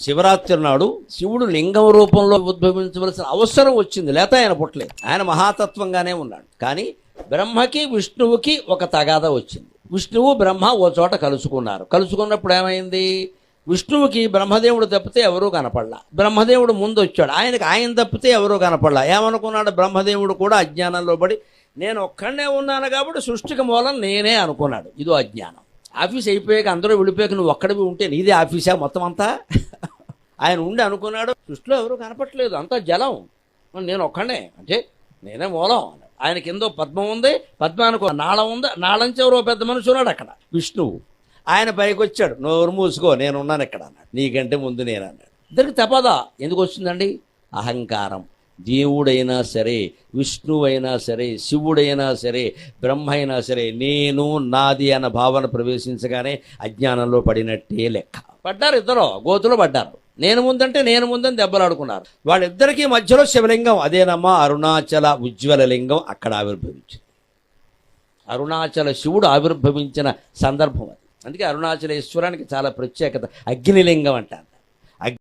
శివరాత్రి నాడు శివుడు లింగం రూపంలో ఉద్భవించవలసిన అవసరం వచ్చింది, లేకపోతే ఆయన పుట్టలేదు. ఆయన మహాతత్వంగానే ఉన్నాడు. కానీ బ్రహ్మకి విష్ణువుకి ఒక తగాదా వచ్చింది. విష్ణువు బ్రహ్మ ఓ చోట కలుసుకున్నారు. కలుసుకున్నప్పుడు ఏమైంది, విష్ణువుకి బ్రహ్మదేవుడు తప్పితే ఎవరూ కనపడలా. బ్రహ్మదేవుడు ముందు వచ్చాడు, ఆయన తప్పితే ఎవరూ కనపడలా. ఏమనుకున్నాడు బ్రహ్మదేవుడు కూడా అజ్ఞానంలో పడి, నేను ఒక్కడనే ఉన్నాను కాబట్టి సృష్టికి మూలం నేనే అనుకున్నాడు. ఇదో అజ్ఞానం. ఆఫీస్ అయిపోయాక అందరూ వెళ్ళిపోయాక నువ్వు ఒక్కడివి ఉంటే నీదే ఆఫీసా మొత్తం అంతా? ఆయన ఉండి అనుకున్నాడు సృష్టిలో ఎవరూ కనపట్లేదు, అంతా జలం, నేను ఒక్కడే అంటే నేనే మూలం. ఆయన కింద పద్మం ఉంది, పద్మానికి నాళం ఉంది, నాళం ఎవరో పెద్ద మనిషి ఉన్నాడు అక్కడ విష్ణువు. ఆయన పైకి వచ్చాడు, నోరు మూసుకో నేనున్నాను ఇక్కడ అన్నాడు. నీకంటే ముందు నేను అన్నాడు. ఇద్దరికి తపదా ఎందుకు వచ్చిందండి? అహంకారం. దేవుడైనా సరే, విష్ణువైనా సరే, శివుడైనా సరే, బ్రహ్మ అయినా సరే, నేను నాది అన్న భావన ప్రవేశించగానే అజ్ఞానంలో పడినట్టే లెక్క. పడ్డారు ఇద్దరు, గోతులో పడ్డారు. నేను ముందంటే నేను ముందని దెబ్బలాడుకున్నారు. వాళ్ళిద్దరికీ మధ్యలో శివలింగం, అదేనమ్మా అరుణాచల ఉజ్వల లింగం అక్కడ ఆవిర్భవించింది. అరుణాచల శివుడు ఆవిర్భవించిన సందర్భం అది. అందుకే అరుణాచలేశ్వరానికి చాలా ప్రత్యేకత. అగ్నిలింగం అంటారు.